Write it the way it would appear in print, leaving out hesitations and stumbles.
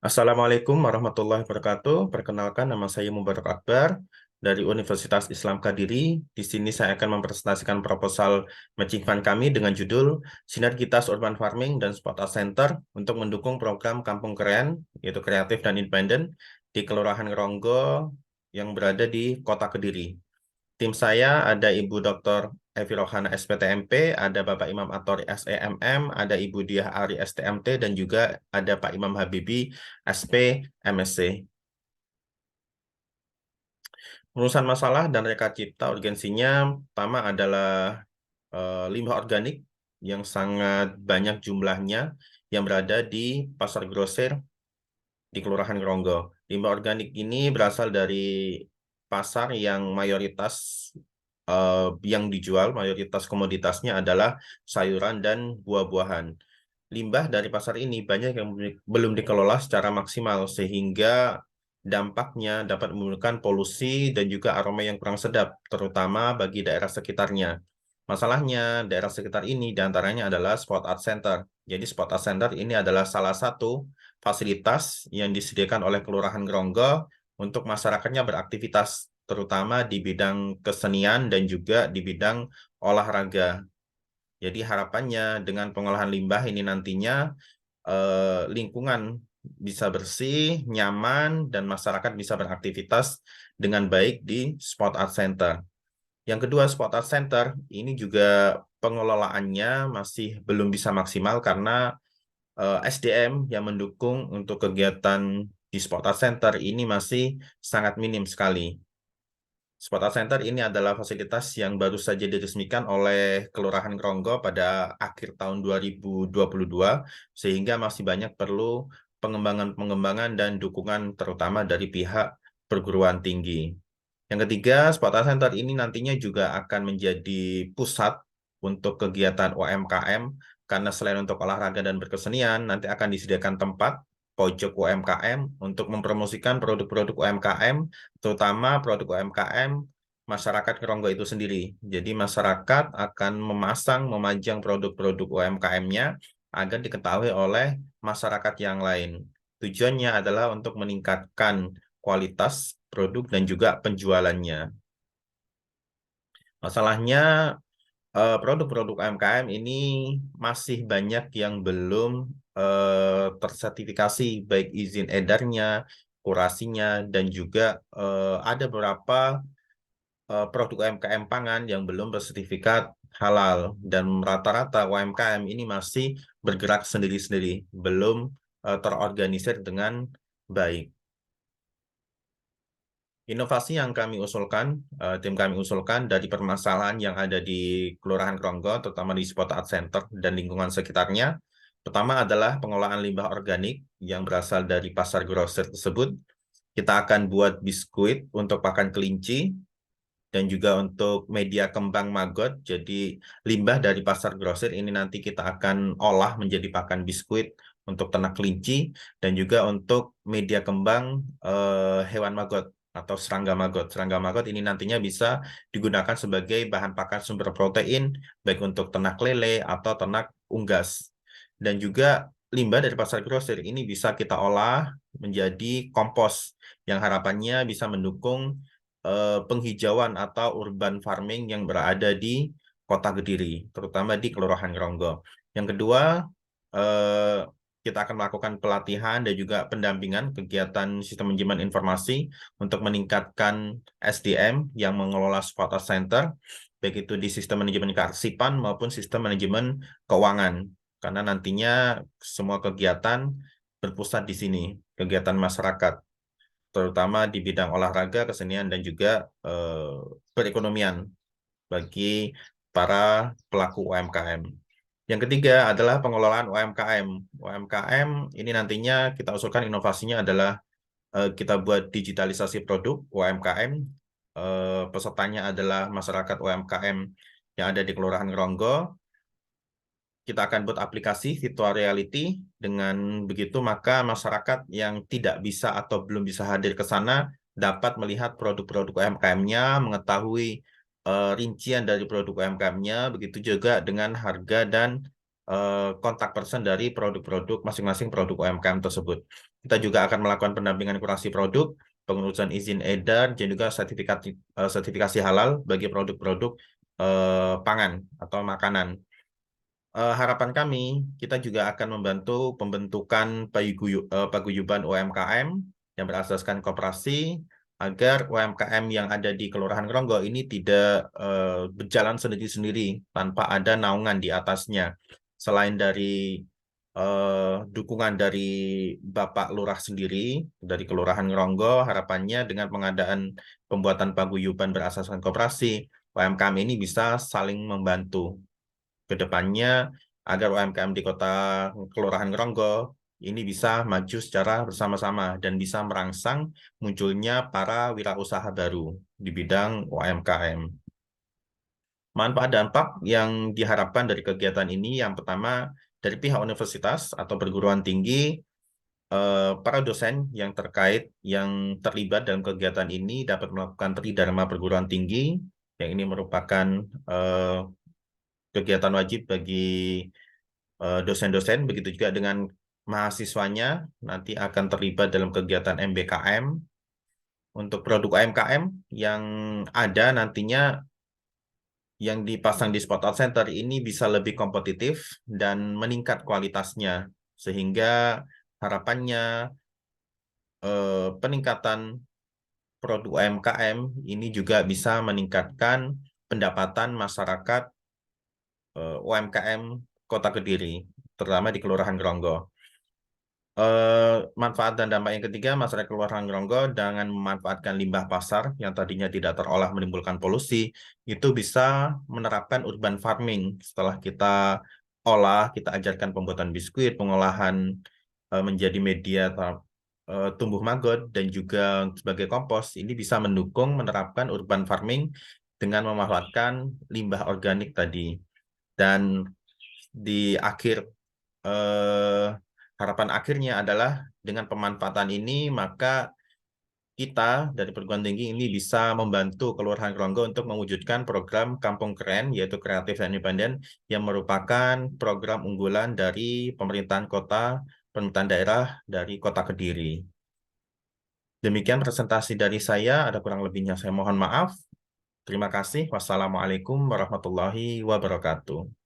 Assalamualaikum warahmatullahi wabarakatuh. Perkenalkan, nama saya Mubarak Akbar dari Universitas Islam Kadiri. Di sini saya akan mempresentasikan proposal matching fund kami dengan judul Sinergitas Urban Farming dan Spot Art Center untuk mendukung program Kampung Keren, yaitu kreatif dan independen, di Kelurahan Ngeronggo yang berada di Kota Kediri. Tim saya ada Ibu Dr. Evi Rohana SPTMP, ada Bapak Imam Atori SEMM, ada Ibu Diah Ari STMT, dan juga ada Pak Imam Habibi SP MSc. Urusan masalah dan reka cipta urgensinya pertama adalah limbah organik yang sangat banyak jumlahnya yang berada di pasar grosir di Kelurahan Ngeronggo. Limbah organik ini berasal dari pasar yang mayoritas yang dijual, mayoritas komoditasnya adalah sayuran dan buah-buahan. Limbah dari pasar ini banyak yang belum dikelola secara maksimal sehingga dampaknya dapat menimbulkan polusi dan juga aroma yang kurang sedap, terutama bagi daerah sekitarnya. Masalahnya, daerah sekitar ini diantaranya adalah Spot Art Center. Jadi Spot Art Center ini adalah salah satu fasilitas yang disediakan oleh Kelurahan Ngeronggo untuk masyarakatnya beraktivitas, terutama di bidang kesenian dan juga di bidang olahraga. Jadi harapannya dengan pengolahan limbah ini nantinya lingkungan bisa bersih, nyaman, dan masyarakat bisa beraktivitas dengan baik di Spot Art Center. Yang kedua, Spot Art Center ini juga pengelolaannya masih belum bisa maksimal karena SDM yang mendukung untuk kegiatan di Spot Art Center ini masih sangat minim sekali. Spot Art Center ini adalah fasilitas yang baru saja diresmikan oleh Kelurahan Ngeronggo pada akhir tahun 2022, sehingga masih banyak perlu pengembangan-pengembangan dan dukungan terutama dari pihak perguruan tinggi. Yang ketiga, Spot Art Center ini nantinya juga akan menjadi pusat untuk kegiatan UMKM, karena selain untuk olahraga dan berkesenian, nanti akan disediakan tempat pojok UMKM untuk mempromosikan produk-produk UMKM, terutama produk UMKM masyarakat Ngeronggo itu sendiri. Jadi masyarakat akan memajang produk-produk UMKM-nya agar diketahui oleh masyarakat yang lain. Tujuannya adalah untuk meningkatkan kualitas produk dan juga penjualannya. Masalahnya produk-produk UMKM ini masih banyak yang belum tersertifikasi, baik izin edarnya, kurasinya, dan juga ada beberapa produk UMKM pangan yang belum bersertifikat halal. Dan rata-rata UMKM ini masih bergerak sendiri-sendiri, belum terorganisir dengan baik. Inovasi yang kami usulkan, tim kami usulkan dari permasalahan yang ada di Kelurahan Kronggo, terutama di Spot Art Center dan lingkungan sekitarnya. Pertama adalah pengolahan limbah organik yang berasal dari pasar grosir tersebut. Kita akan buat biskuit untuk pakan kelinci dan juga untuk media kembang maggot. Jadi limbah dari pasar grosir ini nanti kita akan olah menjadi pakan biskuit untuk ternak kelinci dan juga untuk media kembang hewan maggot atau serangga maggot. Serangga maggot ini nantinya bisa digunakan sebagai bahan pakan sumber protein baik untuk ternak lele atau ternak unggas. Dan juga limbah dari pasar grosir ini bisa kita olah menjadi kompos yang harapannya bisa mendukung penghijauan atau urban farming yang berada di Kota Kediri, terutama di Kelurahan Ngeronggo. Yang kedua, eh, kita akan melakukan pelatihan dan juga pendampingan kegiatan sistem manajemen informasi untuk meningkatkan SDM yang mengelola Spot Art Center, baik itu di sistem manajemen kearsipan maupun sistem manajemen keuangan. Karena nantinya semua kegiatan berpusat di sini, kegiatan masyarakat terutama di bidang olahraga, kesenian, dan juga perekonomian bagi para pelaku UMKM. Yang ketiga adalah pengelolaan UMKM. UMKM ini nantinya kita usulkan inovasinya adalah kita buat digitalisasi produk UMKM. Pesertanya adalah masyarakat UMKM yang ada di Kelurahan Ngeronggo. Kita akan buat aplikasi virtual reality. Dengan begitu, maka masyarakat yang tidak bisa atau belum bisa hadir ke sana dapat melihat produk-produk UMKM-nya, mengetahui rincian dari produk UMKM-nya, begitu juga dengan harga dan kontak person dari produk-produk masing-masing produk UMKM tersebut. Kita juga akan melakukan pendampingan kurasi produk, pengurusan izin edar, dan juga sertifikasi halal bagi produk-produk pangan atau makanan. Harapan kami, kita juga akan membantu pembentukan paguyuban UMKM yang berasaskan koperasi agar UMKM yang ada di Kelurahan Gronggo ini tidak berjalan sendiri-sendiri tanpa ada naungan di atasnya. Selain dari dukungan dari Bapak Lurah sendiri dari Kelurahan Gronggo, harapannya dengan pengadaan pembuatan paguyuban berasaskan koperasi, UMKM ini bisa saling membantu ke depannya agar UMKM di kota Kelurahan Gronggo ini bisa maju secara bersama-sama dan bisa merangsang munculnya para wirausaha baru di bidang UMKM. Manfaat dampak yang diharapkan dari kegiatan ini yang pertama dari pihak universitas atau perguruan tinggi, para dosen yang terkait yang terlibat dalam kegiatan ini dapat melakukan tridharma perguruan tinggi yang ini merupakan eh, kegiatan wajib bagi dosen-dosen, begitu juga dengan mahasiswanya nanti akan terlibat dalam kegiatan MBKM. Untuk produk UMKM yang ada nantinya yang dipasang di spot out center ini bisa lebih kompetitif dan meningkat kualitasnya, sehingga harapannya peningkatan produk UMKM ini juga bisa meningkatkan pendapatan masyarakat UMKM Kota Kediri, terutama di Kelurahan Gronggo. Manfaat dan dampak yang ketiga, masyarakat Kelurahan Gronggo dengan memanfaatkan limbah pasar yang tadinya tidak terolah menimbulkan polusi, itu bisa menerapkan urban farming. Setelah kita olah, kita ajarkan pembuatan biskuit, pengolahan menjadi media tumbuh maggot, dan juga sebagai kompos, ini bisa mendukung menerapkan urban farming dengan memanfaatkan limbah organik tadi. Dan di akhir eh, harapan akhirnya adalah dengan pemanfaatan ini maka kita dari perguruan tinggi ini bisa membantu Kelurahan Gronggo untuk mewujudkan program Kampung Keren yaitu kreatif dan independen yang merupakan program unggulan dari pemerintahan daerah dari Kota Kediri. Demikian presentasi dari saya, ada kurang lebihnya saya mohon maaf. Terima kasih. Wassalamualaikum warahmatullahi wabarakatuh.